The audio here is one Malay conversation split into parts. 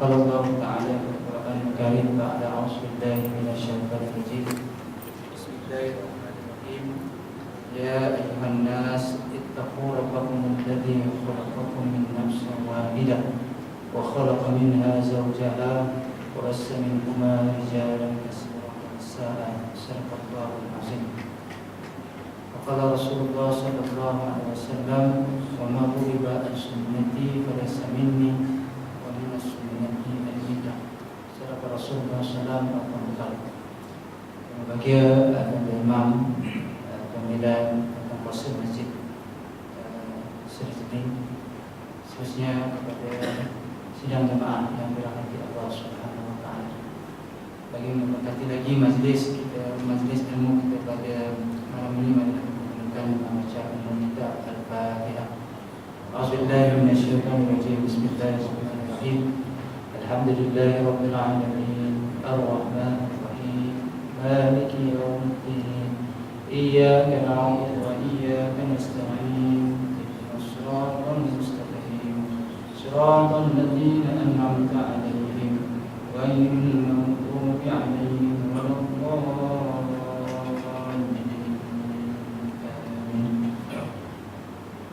وقال الله تعالى في القرآن الكريم بعد أعوذ بالله من الشيطان الرجيم بسم الله الرحمن الرحيم يا أيها الناس اتقوا ربكم الذي خلقكم من نفس واحدة وخلق منها زوجها وبث منهما رجالا كثيرا ونساء صدق الله العظيم وقال رسول الله صلى الله عليه وسلم وما ضرب عن سنتي فليس مني ومن السنة البدعة صدق رسول الله صلى الله عليه وسلم. Bagi imam pemilihan tentang kuasa masjid Seri khususnya kepada sidang jemaah yang dirahmati Allah Subhanahu wa taala. Bagi memberkati lagi majlis kita, majlis ilmu kita pada malam ini, mari kita menggunakan membaca ilmu kita Al-Fatihah. A'udzubillahi minasyaitonir rajim. Bismillahirrahmanirrahim. Alhamdulillahirabbil alamin. Ar-Rahmanir Rahim. Maliki yaumiddin. Iyyaka na'budu wa iyyaka nasta'in. Ihdinas siratal mustaqim. Siratal ladzina an'amta 'alaihim ghairil maghdubi 'alaihim waladdallin.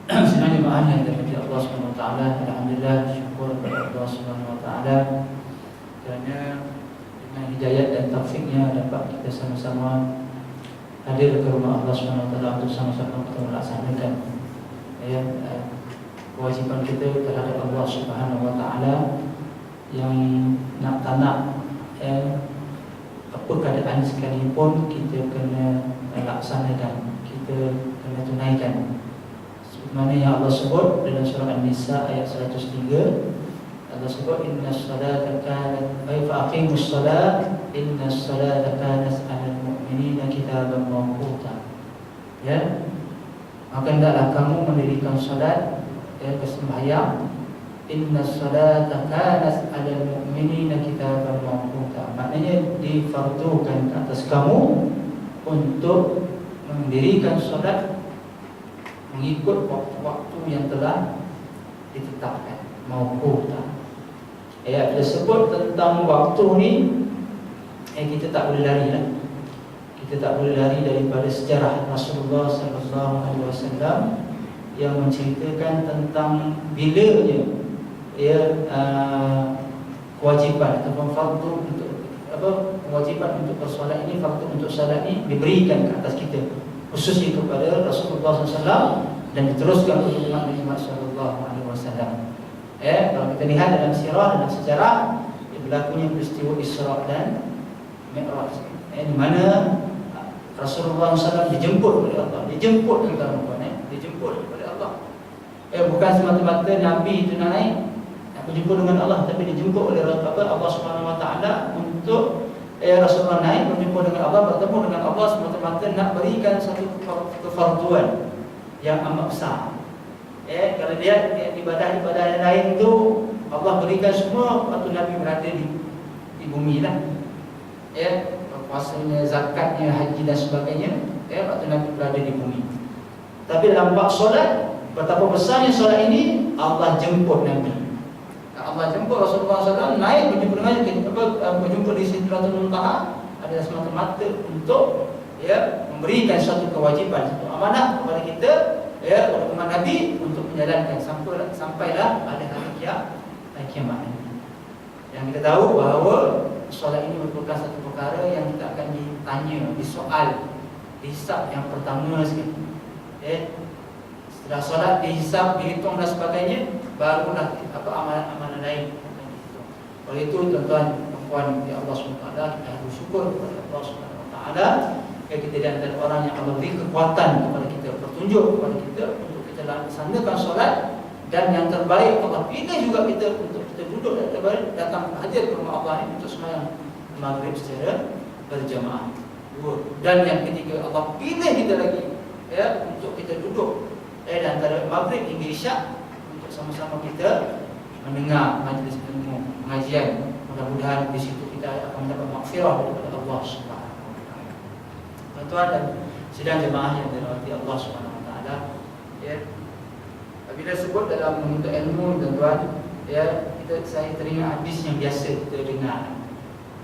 Senang jemaah yang dirahmati Allah Subhanahu wa taala, alhamdulillah syukur kepada Allah Subhanahu wa taala kerana dengan hidayah dan taufiknya dapat kita sama-sama hadir ke rumah Allah Subhanahu wa taala untuk sama-sama kita melaksanakan kewajiban kita terhadap Allah Subhanahu wa taala yang nak tak nak apa keadaan sekalipun kita kena laksanakan, kita kena tunaikan. Mana yang Allah sebut dalam surah An-Nisa ayat 103, Allah sebut innas salata kanat faqimus salat innas salata kanat 'alal mu'minina kitaban mawquta. Ya, maka hendaklah kamu mendirikan salat kesembahyang. Innas salata kanat 'alal mu'minina kitaban mawquta, maknanya difardukan ke atas kamu untuk mendirikan salat mengikut waktu-waktu yang telah ditetapkan. Mawquta. Ayat tersebut tentang waktu ni kita tak boleh lari lah. Kita tak boleh lari daripada sejarah Rasulullah sallallahu alaihi wasallam yang menceritakan tentang bilanya kewajipan ataupun fardu untuk kewajipan untuk bersolat ini, fardu untuk solat ini diberikan ke atas kita, khususnya kepada Rasulullah SAW dan diteruskan oleh umat Muhammad sallallahu alaihi wasallam. Kalau kita lihat dalam sirah, dalam sejarah, berlakunya peristiwa Isra dan Mi'raj, di mana Rasulullah SAW dijemput oleh Allah, dijemput oleh Allah. Bukan semata-mata Nabi itu naik berjumpa dengan Allah, tapi dijemput oleh Allah Subhanahu wa taala untuk Rasulullah naik berjumpa dengan Allah, bertemu dengan Allah semata-mata nak berikan satu kefarduan yang amat besar. Kalau dia ibadah-ibadah yang lain tu Allah berikan semua waktu Nabi berada di bumi lah. Puasanya, zakatnya, haji dan sebagainya, waktu Nabi berada di bumi. Tapi dalam bab solat, betapa besarnya solat ini, Allah jemput Nabi. Allah jemput Rasulullah SAW naik berjumpa dengan berjumpa di Sidratul Muntaha adalah semata-mata untuk memberikan satu kewajipan, satu amanah kepada kita umat Nabi untuk menjalankan sampailah pada hari kiamat. Yang kita tahu bahawa solat ini merupakan satu perkara yang kita akan ditanya, disoal, dihisap yang pertama sekali. Setelah solat dihisap, dihitung dan sebagainya, barulah amalan-amalan lain. Oleh itu tuan-tuan dan puan di Allah SWT, kita harus bersyukur kepada Allah SWT. Kita di antara orang yang Allah beri kekuatan kepada kita, petunjuk kepada kita untuk kita laksanakan solat. Dan yang terbaik Allah pilih juga kita untuk kita duduk dan terbaik datang hadir ke rumah Allah ini untuk sembahyang maghrib secara berjamaah. Dan yang ketiga, Allah pilih kita lagi untuk kita duduk antara maghrib hingga isyak untuk sama-sama kita mendengar majlis ilmu, pengajian. Mudah-mudahan di situ kita akan mendapat maghfirah daripada Allah Subhanahu wa taala. Tuan-tuan dan sidang jemaah yang dirahmati Allah Subhanahu wa taala, bila sebut dalam menuntut ilmu, tuan-tuan, saya teringat hadis yang biasa kita dengar,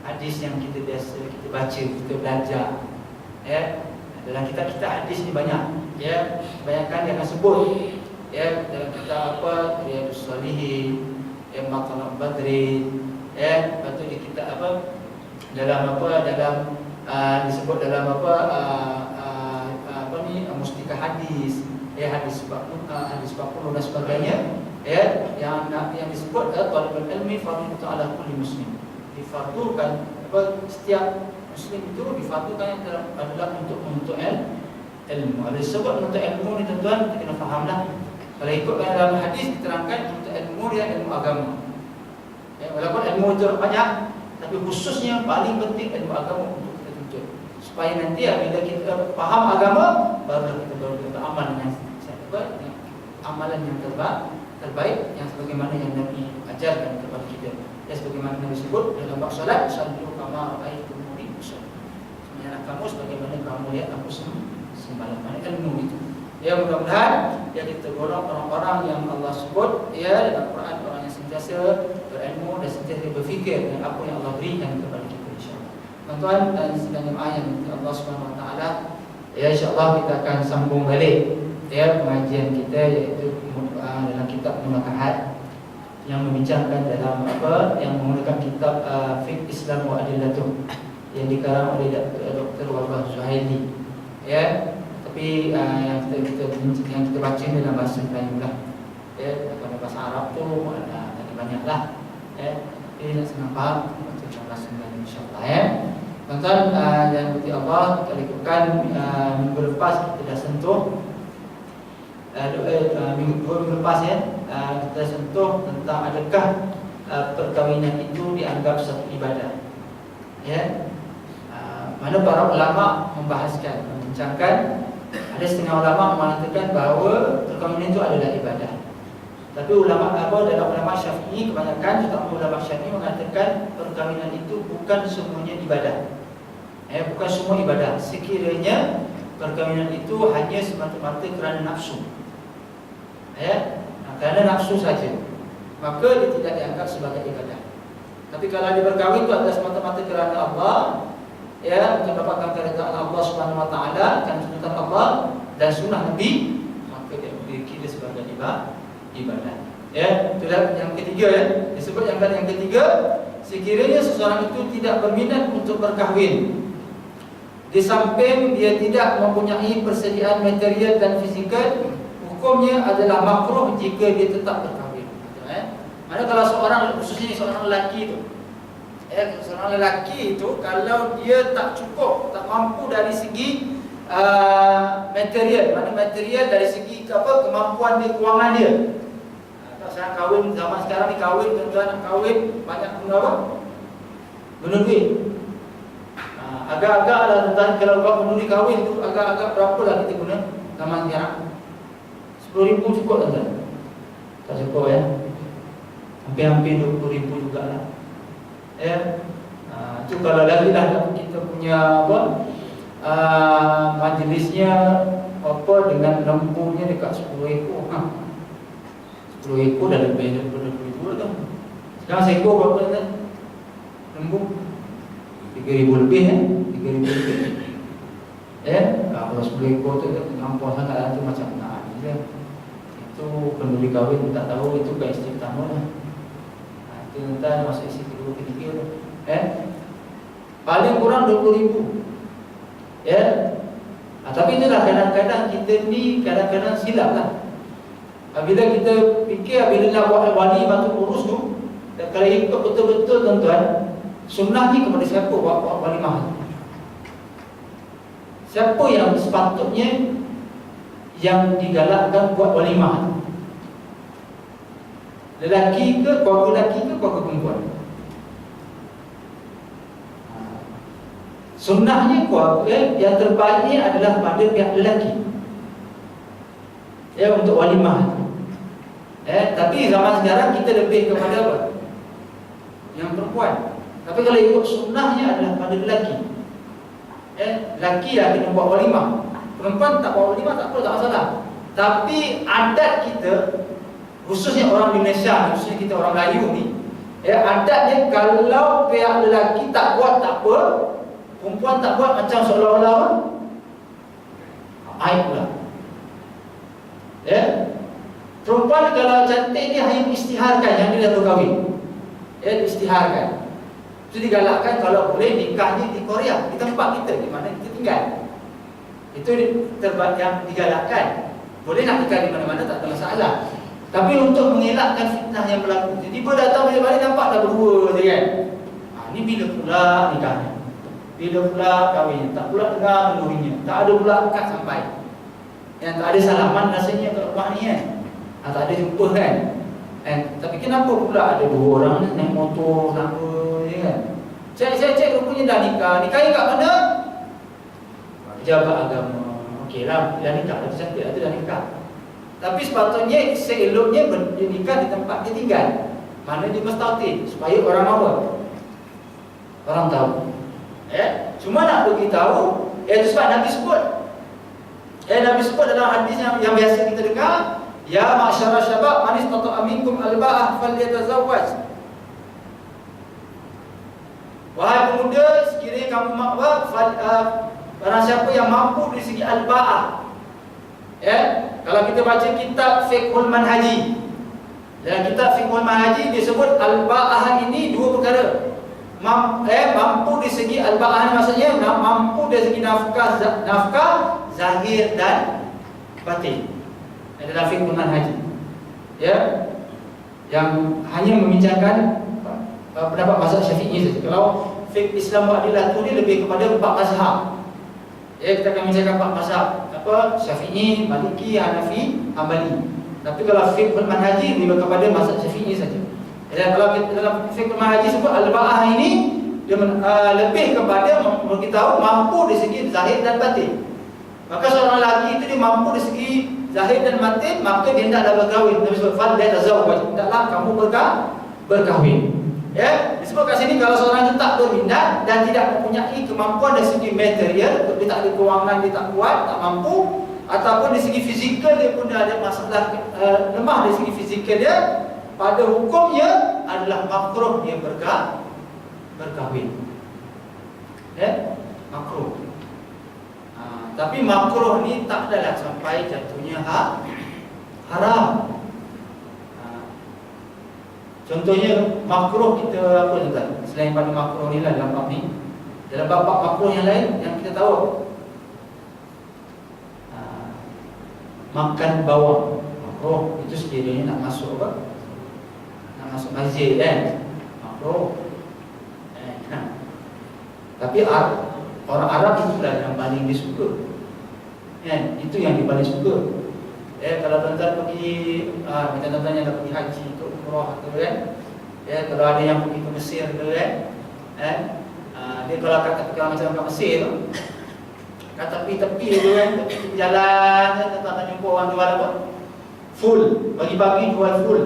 hadis yang kita biasa kita baca, kita belajar. Ya, dalam kitab-kitab hadis ni banyak. Ya, kebanyakan dia akan sebut. Ya, dalam kitab apa, Riyadhus Shalihin, ya, Matlab Badrin. Ya, lepas tu di kitab apa, dalam disebut dalam apa ni, Mustika Hadis, ya, hadis 40 dan sebagainya. Ya, yang disebut talibul ilmi fardhu ala kulli muslim. Difardukan setiap muslim itu difardukan adalah untuk menuntut ilmu. Ada sebab menuntut ilmu ni tuan-tuan, kita kena fahamlah. Kalau ikutkan dalam hadis diterangkan menuntut ilmu dia ilmu agama. Ya, walaupun ilmu itu banyak, tapi khususnya paling penting ilmu agama untuk kita tuntut. Supaya nanti bila kita faham agama, baru kita beramal dengan amalan yang terbaik yang sebagaimana yang Nabi ajarkan kepada kita. Ya, sebagaimana Nabi sebut dalam bab salat, sallu kama ra'aitumuni usalli. Sebenarnya kamu sebagaimana kamu lihat aku sembahyang. Ilmu itu. Ya, mudah-mudahan ya kita golong orang-orang yang Allah sebut ya dalam Quran, orang yang sentiasa berilmu dan sentiasa berfikir dengan apa yang Allah berikan kepada kita, insya-Allah. Tuan-tuan dan saudara jemaah yang Allah Subhanahu Wa Taala, ya, insya-Allah kita akan sambung balik ya pengajian kita, iaitu dalam kitab Munakahat yang membincangkan dalam yang menggunakan kitab Fiqh Islam wa Adillatuh yang dikarang oleh Dr. Wahbah Zuhaili. Ya, tapi yang kita baca dalam bahasa Melayu lah. Ya, pada bahasa Arab tu ada banyaklah. Ya, jadi nak senang faham baca dalam bahasa Melayu, insya-Allah. Ya, tuan-tuan yang dirahmati Allah, kita lakukan minggu lepas kita dah sentuh minggu lepas ya, kita sentuh tentang adakah perkahwinan itu dianggap satu ibadah. Ya, mana para ulama membahaskan, membincangkan. Ada setengah ulama mengatakan bahawa perkahwinan itu adalah ibadah. Tapi dalam ulama Syafi'i kebanyakan, terutama ulama Syafi'i mengatakan perkahwinan itu bukan semuanya ibadah. Bukan semua ibadah. Sekiranya perkahwinan itu hanya semata-mata kerana nafsu. Kerana nafsu saja, maka dia tidak dianggap sebagai ibadah. Tapi kalau dia berkahwin itu adalah semata-mata kerana Allah, ya, untuk dapatkan keridhaan Allah Subhanahu Wa Taala, dan tuntutan Allah dan sunnah Nabi, maka dia dikira sebagai ibadah. Ya, itulah yang ketiga ya. Disebut yang ketiga, sekiranya seseorang itu tidak berminat untuk berkahwin, di samping dia tidak mempunyai persediaan material dan fizikal, hukumnya adalah makruh jika dia tetap berkahwin. Mana kalau seorang, khususnya seorang lelaki itu, seorang lelaki itu kalau dia tak cukup, tak mampu dari segi material, mana material dari segi kemampuan dia, kewangan dia. Kalau saya kahwin zaman sekarang ni, kahwin tuan-tuan nak kahwin banyak guna apa? Guna duit. Agak-agak lah tuan-tuan, kalau buat guna kahwin tu agak-agak berapa lah kita guna zaman sekarang? 10,000 cukup tuan-tuan? Tak cukup ya. Hampir-hampir 20,000 jugalah. Ya, itu kalau lagi lah kita punya majlisnya dengan lembunya dekat 10 ekor. 10 ekor dah lebih daripada 2 tu. Sekarang seekor berapa kan? Lembu 3,000 lebih 3,000 lebih. Kalau 10 ekor tu terlampau sangat lah, tu macam nak je. Itu penduli kahwin tak tahu, itu ke isteri pertama lah. Itu entah masuk isteri kedua, ketiga tu. Paling kurang 20,000. Ya. Tapi itulah kadang-kadang kita ni kadang-kadang silap lah. Bila kita fikir bila nak buat wali batu urus tu, dan kalau ikut betul-betul tuan-tuan, sunnah ni kepada siapa buat wali mahal? Siapa yang sepatutnya yang digalakkan buat walimah? Lelaki ke, keluarga lelaki ke, keluarga perempuan? Sunnahnya keluarga yang terbaiknya adalah pada pihak lelaki, ya, untuk walimah. Tapi zaman sekarang kita lebih kepada apa? Yang perempuan. Tapi kalau ikut sunnahnya adalah pada lelaki. Lelaki lah kena buat walimah. Perempuan tak buat walimah tak apa, tak masalah. Tapi adat kita, khususnya orang Indonesia, khususnya kita orang Melayu ni, Adatnya kalau pihak lelaki tak buat tak apa, perempuan tak buat macam seolah-olah aib pula. Perempuan kalau cantik ni hanya istiharkan yang dia dah berkahwin. Istiharkan. Itu digalakkan kalau boleh nikahnya di Korea, di tempat kita, di mana kita tinggal. Itu yang digalakkan. Boleh nak nikah di mana-mana, tak ada masalah. Tapi untuk mengelakkan fitnah yang berlaku, tiba-tiba datang balik-balik nampak dah berdua je kan. Ni bila pula nikahnya, bila pula kahwin, tak pula dengar mendurinya, tak ada pula akad sampai, yang tak ada salaman rasanya kat rumah ni kan. Tak ada jumpa kan. Tapi kenapa pula ada dua orang ni naik motor sama je kan. Cek rupanya dah nikah. Nikahnya kat mana? Pejabat agama. Okey lah, dah nikah, dah cantik, dah nikah. Tapi sepatutnya seeloknya nikah di tempat dia tinggal, mana di mustautin, supaya orang apa? Orang tahu. Cuma nak bagi tahu, itu sebab Nabi sebut. Nabi sebut dalam hadis yang biasa kita dengar, ya ma'syara syabab man istata'a minkum alba'ah falyatazawwaj. Wahai pemuda, sekiranya kamu barang siapa yang mampu dari segi alba'ah. Kalau kita baca kitab Fiqhul Manhaji, dalam kitab Fiqhul Manhaji dia sebut alba'ah ini dua perkara. Mampu dari segi alba'ah ni maksudnya mampu dari segi nafkah zahir dan batin. Dalam Fiqhul Manhaji, yang hanya membincangkan pendapat mazhab Syafi'i saja. Kalau fiqh Islam mu'adilah tu ni lebih kepada empat mazhab. Kita akan bincangkan empat mazhab, Syafi'i, Maliki, Hanafi, Hambali. Tapi kalau fiqhul manhaji lebih kepada mazhab Syafi'i saja. Dan kalau kita dalam fiqhul manhaji sebut al-ba'ah ini dia lebih kepada memberitahu mampu dari segi zahir dan batin. Maka seorang lelaki itu dia mampu dari segi zahir dan batin, maka dia hendaklah berkahwin. Nabi sebut fal la tazawwaj, hendaklah kamu berkahwin. Disebut kat sini kalau seorang itu tak berminat dan tidak mempunyai kemampuan dari segi material, dia tak ada kewangan, dia tak kuat, tak mampu, ataupun dari segi fizikal dia pun ada masalah lemah dari segi fizikal dia, pada hukumnya adalah makruh dia berkahwin. Makruh. Tapi makruh ni tak adalah sampai jatuhnya haram. Contohnya makruh kita apa tuan? Selain pada makruh ni lah dalam bab ni, dalam bab makruh yang lain yang kita tahu, makan bawang makruh, itu sekiranya nak masuk apa? Nak masuk masjid kan? Makruh. Tapi orang Arab itulah yang paling disuka. Itu yang dia paling suka. Kalau tuan-tuan pergi, macam tuan-tuan yang dah pergi haji ke umrah tu kan, kalau ada yang pergi ke Mesir tu kan, dia kalau kata macam kat Mesir tu, kat tepi-tepi tu kan, tepi jalan, tuan-tuan jumpa orang jual apa? Full, pagi-pagi jual full.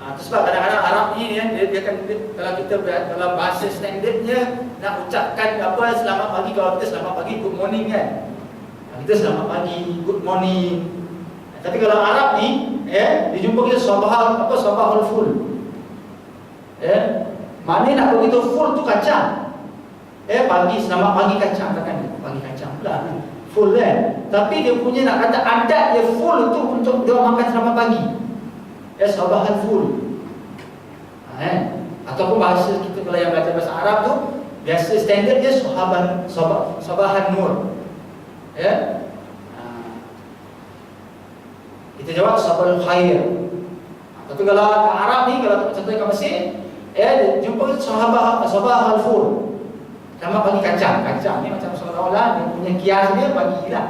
Sebab kadang-kadang Arab ni dia akan, kalau kita dalam bahasa standardnya nak ucapkan apa selamat pagi, kalau kita selamat pagi good morning kan, kita selamat pagi good morning. Tapi kalau Arab ni, dia jumpa kita sabahul full. Mana nak begitu full tu kacang. Pagi selamat pagi kacang, kan pagi kacang pula full kan. Tapi dia punya nak kata adat dia full tu untuk dia makan selamat pagi. Sabahul full. Ataupun bahasa kita kalau yang belajar bahasa Arab tu, biasa standard dia sabahan nur. Kita jawab sabahul khair. Tapi kalau ke Arab ni, kalau contohnya kat Mesir, dia jumpa sabahul full. Sama pagi kacang. Kacang ni macam seolah-olah dia punya kias dia pagi lah.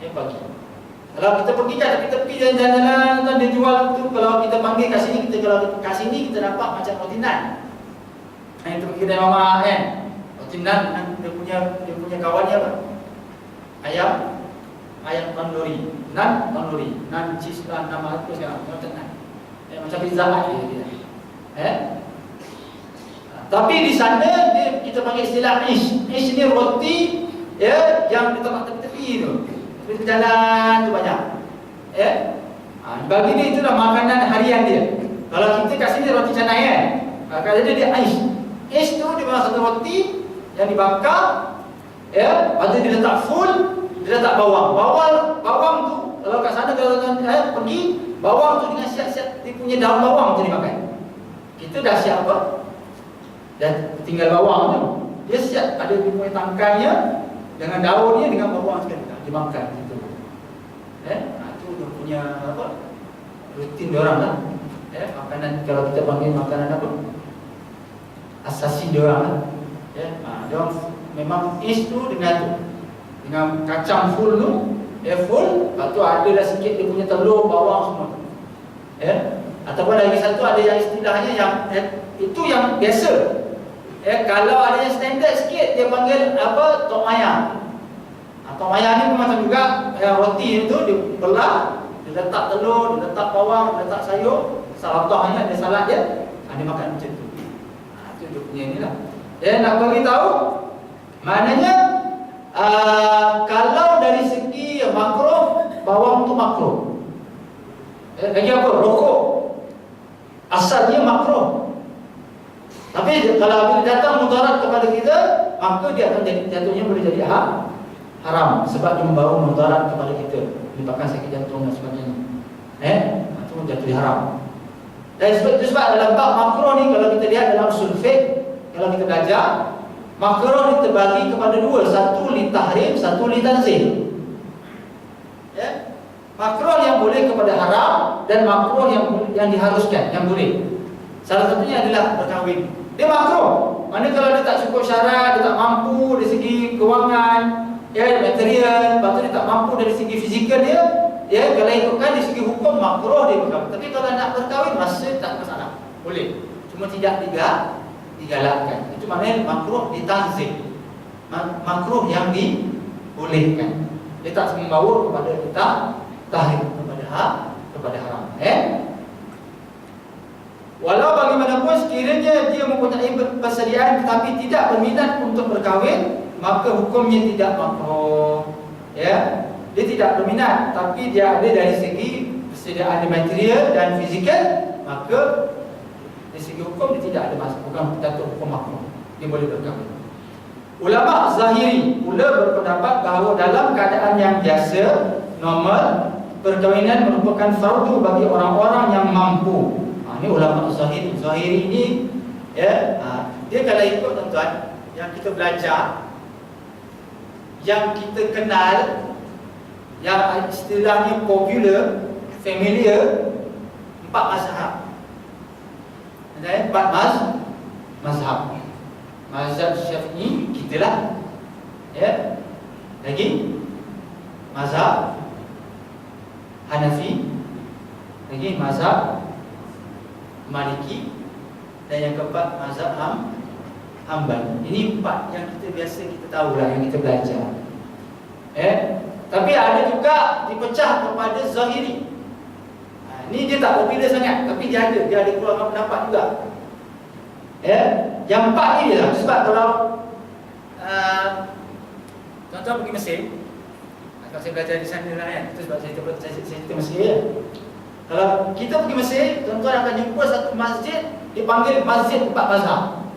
Pagi. Kalau kita pergi kat tepi-tepi jalan-jalan, dia jual tu, kalau kita panggil kat sini, kalau kat sini kita dapat macam roti nan. Itu kedai mama kan. Roti nan dia punya kawannya apa? Ayam tandoori. Nan cheese lah, nama apa sekarang? Macam nan. Macam pizza dia. Tapi di sana kita panggil istilah ish. Ish ni roti yang di tempat tepi-tepi tu. Di jalan tu banyak. Bagi dia itulah makanan harian dia. Kalau kita kat sini roti canai kan. Kalau dia ais. Ais tu dia memang satu roti yang dibakar, ya, lepas tu dia letak full, dia letak bawang. Bawang tu kalau kat sana kalau pergi, bawang tu dengan siap-siap dia punya daun bawang tu dimakan. Kita dah siap apa? Dan tinggal bawang tu. Dia siap ada dia punya tangkainya dengan daunnya dengan bawang sekali dimakan gitu. Itu dia punya apa? Rutin dia orang lah. Makanan kalau kita panggil makanan apa? Asasi dia orang lah. Dia orang memang is tu dengan kacang full tu, full, lepas tu ada dah sikit dia punya telur, bawang semua. Ataupun lagi satu ada yang istilahnya yang itu yang biasa. Kalau ada yang standard sikit dia panggil apa? Tok maya. Tok maya ni pun macam juga roti itu dibelah, dia letak telur, dia letak bawang, dia letak sayur, salatahnya ada salad dia, dia makan macam tu. Itu dia punya inilah. Nak bagi tahu maknanya kalau dari segi makruh, bawang tu makruh. Lagi apa? Rokok asalnya makruh. Tapi kalau datang mudarat kepada kita, maka dia akan jatuhnya boleh jadi haram sebab dia membawa mudarat kepada kita, menyebabkan sakit jantung dan sebagainya. Itu jatuh haram. Dan sebab dalam bab makruh ni kalau kita lihat dalam usul fiqh, kalau kita belajar, makruh ni terbagi kepada dua, satu li tahrim, satu li tanzih. Makruh yang boleh kepada haram dan makruh yang diharuskan, yang boleh. Salah satunya adalah berkahwin. Dia makruh. Mana kalau dia tak cukup syarat, dia tak mampu dari segi kewangan, material, lepas tu dia tak mampu dari segi fizikal dia, kalau ikutkan dari segi hukum makruh dia berkahwin. Tapi kalau nak berkahwin masa tak masalah, boleh. Cuma tidak digalakkan. Itu maknanya makruh ditanzih. Makruh yang dibolehkan. Dia tak membawa kepada kita tahrim kepada haram. Walau bagaimanapun sekiranya dia mempunyai persediaan tetapi tidak berminat untuk berkahwin, maka hukumnya tidak makruh. Dia tidak berminat tapi dia ada dari segi persediaan material dan fizikal, maka dari segi hukum dia tidak ada masalah, bukan jatuh hukum makruh. Dia boleh berkahwin. Ulama Zahiri pula berpendapat bahawa dalam keadaan yang biasa, normal, perkahwinan merupakan fardu bagi orang-orang yang mampu. Ini ulama Zahiri. Zahiri ini dia kalau ikut tuan-tuan yang kita belajar, yang kita kenal, yang istilahnya popular, familiar, 4 mazhab. Ada 4 mazhab. Mazhab Syafi'i kitalah. Lagi mazhab Hanafi, lagi mazhab Maliki, dan yang keempat mazhab Hanbali. Ini 4 yang kita biasa kita tahulah, yang kita belajar. Tapi ada juga dipecah kepada Zahiri. Ini dia tak popular sangat, tapi dia ada keluarkan pendapat juga. Yang 4 ni dia lah. Sebab kalau tuan-tuan pergi Mesir, kalau saya belajar di sana lah itu sebab saya cerita Mesir ya. Kalau kita pergi Mesir, tuan-tuan akan jumpa satu masjid dipanggil Masjid 4 Mazhab.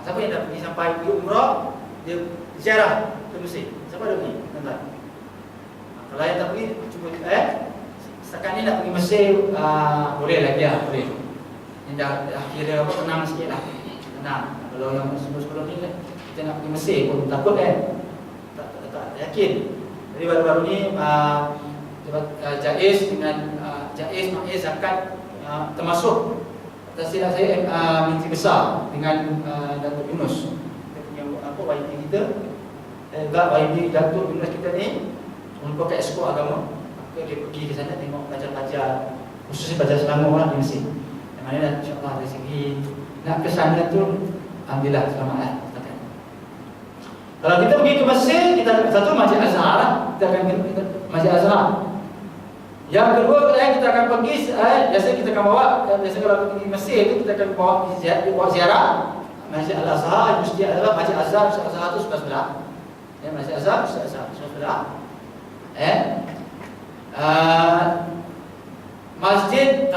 Siapa yang dah pergi sampai pergi umrah, dia ziarah ke Mesir? Siapa dah pergi? Tuan-tuan. Kalau yang tak pergi, cuba setakat ni nak pergi Mesir, boleh lagi lah, boleh. Ini dah kira apa, tenang sikit lah. Tenang. Kalau yang sebelum ni kita nak pergi Mesir pun takut kan? Tak yakin. Jadi baru-baru ni Jaiz dengan Jaiz Maiz zakat termasuk atas silap saya Menteri Besar dengan Datuk Yunus. Kita punya apa YB kita, YB Datuk Yunus kita ni merupakan exco agama. Maka dia pergi ke sana tengok pelajar-pelajar, khususnya pelajar Selangor lah di Mesir. Yang mana insya-Allah dari segi nak ke sana tu alhamdulillah selamat lah. Kalau kita pergi ke Mesir, kita satu Masjid Azhar lah. Kita akan ke Masjid Azhar. Yang kedua kita akan pergi, biasa kita akan bawa, biasa kalau pergi Mesir itu kita akan bawa ziarah Masjid Al-Azhar, Masjid Al-Azhar, Masjid Azhar, Masjid Azhar itu sebelah-sebelah. Masjid Azhar, Masjid Azhar sebelah-sebelah. Masjid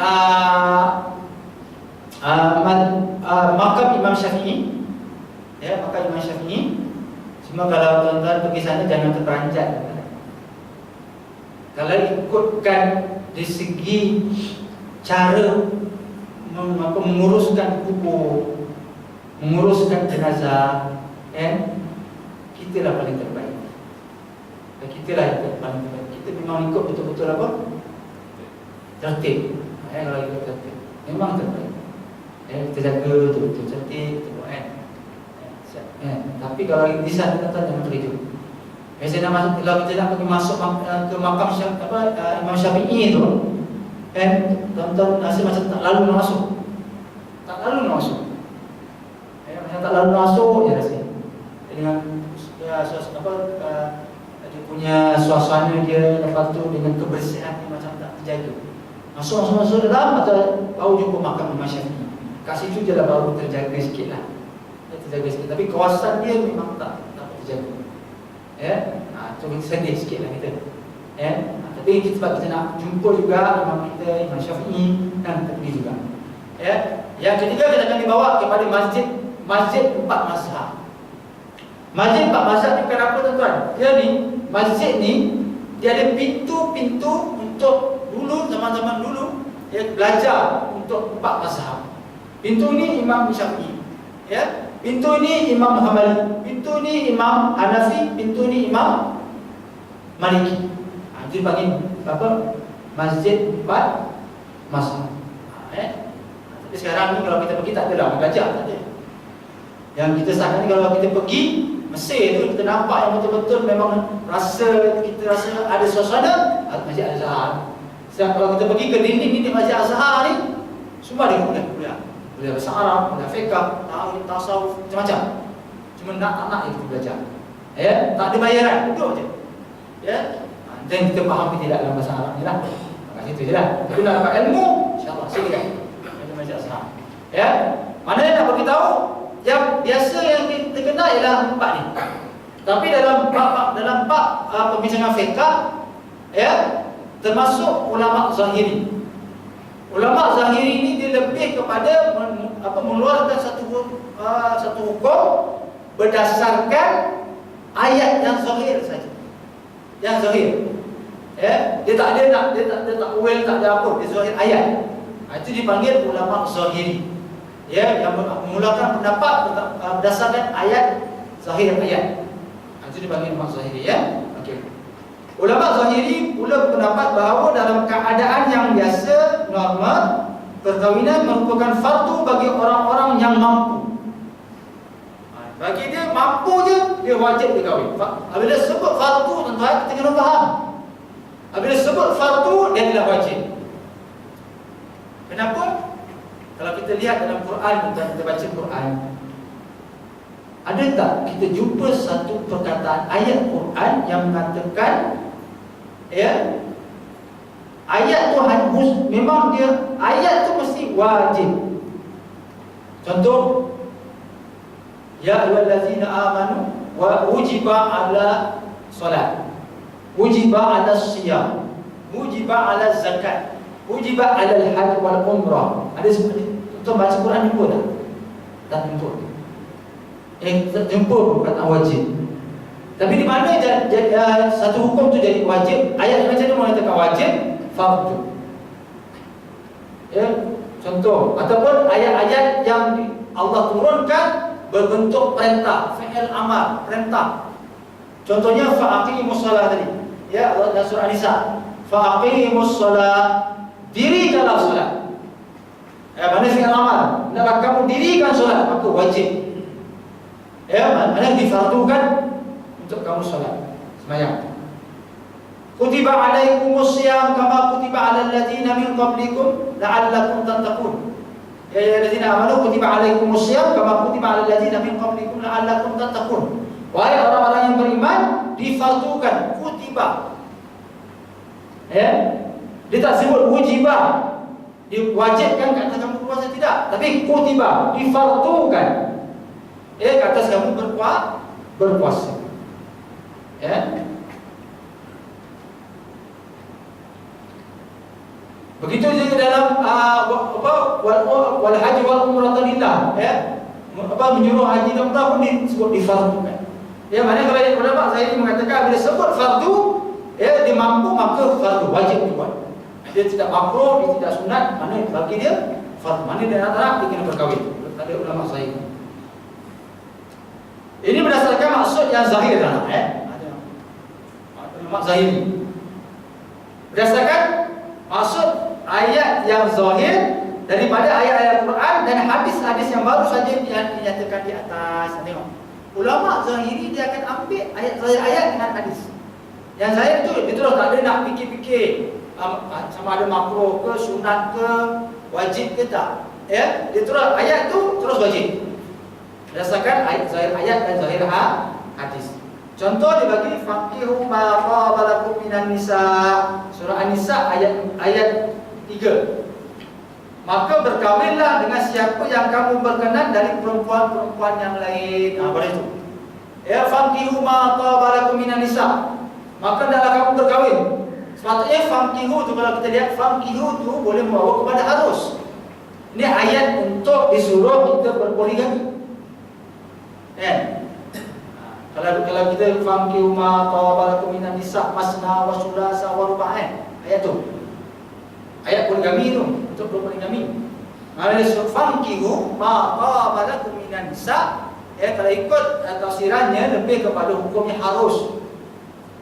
makam Imam Syafi'i, ya, makam Imam Syafi'i. Cuma kalau tuan-tuan pergi sana jangan terperanjat. Kalau ikutkan di segi cara menguruskan kubur, menguruskan jenazah, kita lah paling terbaik. Kita lah yang paling terbaik. Kita memang ikut betul-betul apa? Tertib. Kalau ikut tertib, memang terbaik. Kita jaga betul-betul tertib, tapi kalau di sana tuan-tuan jangan terkejut. Biasanya kalau kita nak pergi masuk ke makam Imam Syafi'i itu, tuan-tuan rasa macam tak lalu nak masuk. Tak lalu nak masuk. Macam tak lalu nak masuk je rasa. Dengan dia punya suasana dia, lepas tu dengan kebersihan dia macam tak terjaga. Masuk dalam atau baru jumpa makam Imam Syafi'i. Kat situ je lah baru terjaga sikit lah. Terjaga sikit. Tapi kawasan dia memang tak terjaga. Tu kita sedih sikit lah kita. Tapi sebab kita nak jumpa juga imam kita, Imam Syafi'i, dan pergi juga. Yang ketiga kita akan dibawa kepada masjid 4 mazhab. Masjid 4 mazhab ni kenapa tuan-tuan? Dia ni, masjid ni dia ada pintu-pintu untuk dulu, zaman-zaman dulu belajar untuk 4 mazhab. Pintu ni Imam Syafi'i, pintu ni Imam Hambali, pintu ni Imam Hanafi, pintu ni Imam Maliki. Itu dipanggil apa? Masjid 4 mazhab. Tapi sekarang ni kalau kita pergi tak ada lah belajar, tak ada. Yang kita sekarang ni kalau kita pergi Mesir tu, kita nampak yang betul-betul memang kita rasa ada suasana Masjid Azhar. Sebab kalau kita pergi ke dinding Masjid Azhar ni, semua dia kuliah bahasa Arab, kuliah fiqh, tasawuf, macam-macam. Cuma nak itu belajar. Tak ada bayaran, duduk je. Dan kita faham tidak dalam bahasa Arab ni lah. Kat situ je lah. Tapi nak dapat ilmu, insya-Allah sini kan. Masjid Azhar. Mana yang nak beritahu? Yang biasa yang terkenal ialah 4 ni. Tapi dalam bab pembincangan fiqh, termasuk ulama Zahiri. Ulama Zahiri ni dia lebih kepada mengeluarkan satu hukum berdasarkan ayat yang zahir saja. Yang zahir. Dia tak ada tak ada apa, dia zahir ayat. Itu dipanggil ulama Zahiri. Yang mengeluarkan pendapat berdasarkan ayat, zahir ayat. Itu dipanggil ulama Zahiri, Okey. Ulama Zahiri pula berpendapat bahawa dalam keadaan yang biasa, normal, perkahwinan merupakan fardu bagi orang-orang yang mampu. Bagi dia mampu je, dia wajib berkahwin. Apabila sebut fardu, tuan-tuan, kita kena faham. Apabila sebut fardu, dia adalah wajib. Kenapa? Kalau kita lihat dalam Quran, kita baca Quran, ada tak kita jumpa satu perkataan ayat Quran yang mengatakan ayat tu memang dia ayat tu mesti wajib. Contoh, ya ayyuhallazina amanu wa wujiba ala solat, wujiba ala siyam, wujiba ala zakat, wujiba ala al-hajj wal umrah. Ada seperti contoh baca Quran jumpa tak? Tak jumpa. Tak jumpa perkataan wajib. Tapi di mana satu hukum tu jadi wajib? Ayat macam mana mengatakan wajib? Fardu. Contoh, ataupun ayat-ayat yang Allah turunkan berbentuk perintah, fi'il amal, perintah. Contohnya fa'aqimus shalah tadi. Allah dalam surah An-Nisa. Fa'aqimus shalah, dirikanlah solat. Mana fi'il amal? Hendaklah kamu dirikan solat, maka wajib. Mana difardukan untuk kamu solat, sembahyang. Kutiba alaikumus syiyam kama kutiba alal ladzina min qablikum la'allakum tattaqun. Ya ayyuhalladzina amanu kutiba alaikumus syiyam kama kutiba alal ladzina min qablikum la'allakum tattaqun. Wahai orang-orang yang beriman, difardukan, kutiba. Dia tak sebut wujibah, diwajibkan ke atas kamu berpuasa, tidak. Tapi kutiba, difardukan ke atas kamu berpuasa. Begitu juga dalam wal haji wal umrah lillah, ya. Menyuruh haji dan umrah pun disebut difardukan. Ya, mana kalau ulama saya mengatakan bila sebut fardu, ya dia mampu maka fardu wajib dibuat. Dia tidak makruh, dia tidak sunat, mana bagi dia fardu. Mana dia nak dia kena berkahwin. Ada ulama saya. Ini berdasarkan maksud yang zahir dah, ada ulama zahir. Berdasarkan maksud ayat yang zahir daripada ayat-ayat Quran dan hadis-hadis yang baru saja dinyatakan di atas. Tengok. Ulama zahiri dia akan ambil ayat dengan hadis. Yang zahir tu dia terus tak ada nak fikir-fikir sama ada makruh ke, sunat ke, wajib ke tak. Ya, dia terus ayat tu terus wajib. Berdasarkan ayat dan zahir hadis. Contoh dia bagi faqihu ma qabalakum minan nisa. Surah An-Nisa ayat 3. Maka berkahwinlah dengan siapa yang kamu berkenan dari perempuan-perempuan yang lain. Pada itu. Ya, faqihu ma qabalakum minan nisa. Maka hendaklah kamu berkahwin. Sepatutnya faqihu tu kalau kita lihat faqihu tu boleh membawa kepada harus. Ini ayat untuk disuruh kita berpoligami. Kalau kita faqihu ma qabalakum minan nisa masna wa sulasa wa ruba', ayat tu. Ayat poligami tu untuk berpoligami. Maka faqihu ma qabalakum minan nisa, ya, kalau ikut tafsirannya lebih kepada hukumnya harus.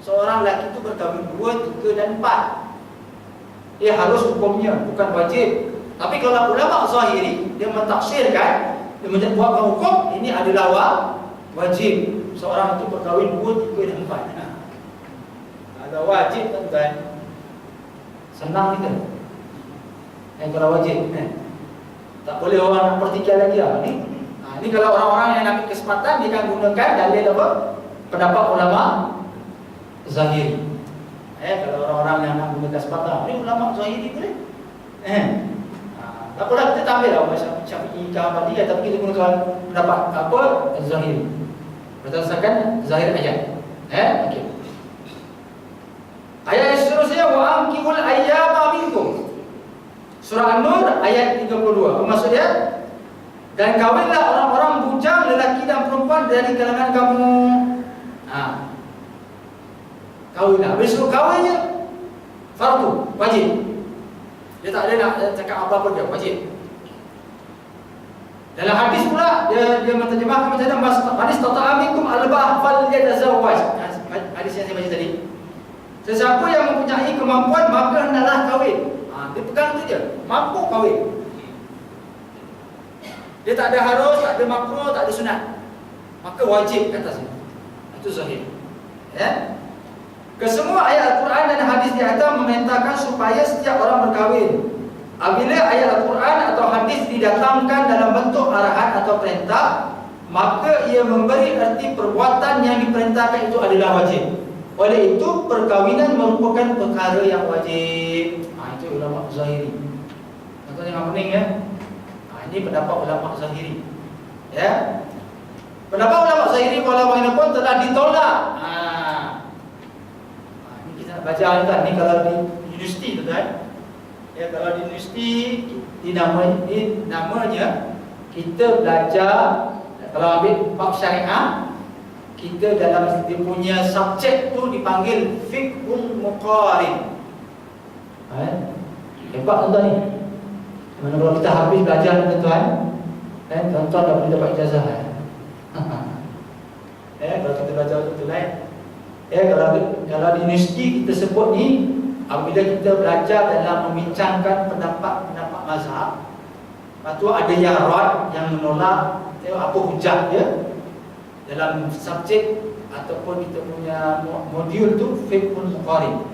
Seorang lelaki itu berkahwin 2, 3 dan 4. Dia harus hukumnya, bukan wajib. Tapi kalau ulama zahiri dia mentafsirkan, dia membuatkan hukum ini adalah wajib. Seorang itu berkahwin 2, 3 dan 4. Ada wajib tuan-tuan. Senang kita. Kalau wajib, tak boleh orang nak pertikaian lagi lah. Ini kalau orang-orang yang nak ambil kesempatan, dia akan gunakan dalil apa? Pendapat ulama zahiri. Kalau orang-orang yang nak gunakan kesempatan, ini ulama zahiri boleh. Tak apalah, kita tak ambil lah Syafi'i ke Ahmadi, tapi kita gunakan pendapat apa? Zahiri. Berdasarkan zahir ayat. Okey. Ayat yang seterusnya wa anqihul ayyama minkum. Surah An-Nur ayat 32. Apa maksud dia? Dan kawinlah orang-orang bujang lelaki dan perempuan dari kalangan kamu. Kawinlah. Bila suruh kawin je fardu, wajib. Dia tak ada nak cakap apa-apa dia, wajib. Dalam hadis pula dia menterjemahkan macam mana? Hadis tata'amikum al-ba'ah fal yatazawwaj. Hadis yang saya baca tadi. Sesiapa yang mempunyai kemampuan maka hendaklah kahwin. Dia pegang tu je, mampu kahwin. Dia tak ada harus, tak ada makruh, tak ada sunat. Maka wajib kata sini. Itu zahir. Ya. Kesemua ayat Al-Quran dan hadis di atas memerintahkan supaya setiap orang berkahwin. Apabila ayat Al-Quran atau hadis didatangkan dalam bentuk arahan atau perintah, maka ia memberi erti perbuatan yang diperintahkan itu adalah wajib. Oleh itu perkahwinan merupakan perkara yang wajib. Itu ulama zahiri. Contoh yang pening ya. Ini pendapat ulama zahiri. Ya. Pendapat ulama zahiri walaupun telah ditolak. Ini kita nak baca kan. Ini kalau di universiti tu kan. Ya, kalau di universiti namanya kita belajar, kalau ambil bab syariah, kita dalam dia punya subjek tu dipanggil fiqhul muqarin. Hebat tuan-tuan ni. Mana kalau kita habis belajar tuan-tuan, tuan-tuan dah boleh dapat ijazah. Kalau kita belajar betul-betul kalau di universiti kita sebut ni, apabila kita belajar dalam membincangkan pendapat mazhab, lepas tu ada yang rad, yang menolak, apa hujah dia dalam subjek ataupun kita punya modul tu fiqhul muqarin,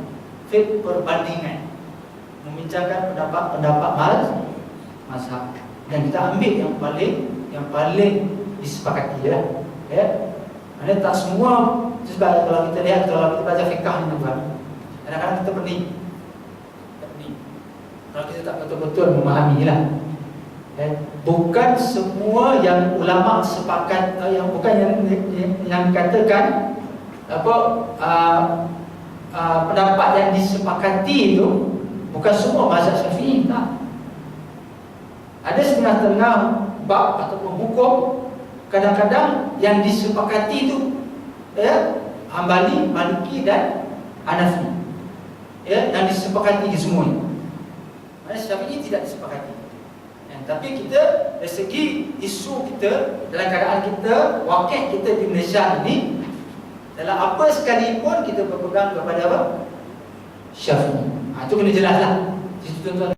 fiqh perbandingan, membincangkan pendapat mazhab, dan kita ambil yang paling disepakati ya. Mana tak semua, sebab kalau kita lihat, kalau kita baca fiqh ni tuan, kadang-kadang kita pening. Kalau kita tak betul-betul memahami lah. Bukan semua yang ulama sepakat, yang bukan yang katakan apa pendapat yang disepakati itu Bukan semua mazhab Syafi'i, tak. Ada setengah-setengah bab ataupun hukum kadang-kadang yang disepakati itu, ya, Hambali, Maliki dan Hanafi, ya, yang disepakati semuanya. Maksudnya Syafi'i tidak disepakati. Tapi kita dari segi isu kita, dalam keadaan kita, wakil kita di Malaysia ini, dalam apa sekalipun kita berpegang kepada apa? Syafi'i. Itu kena jelaslah. Situ tuan-tuan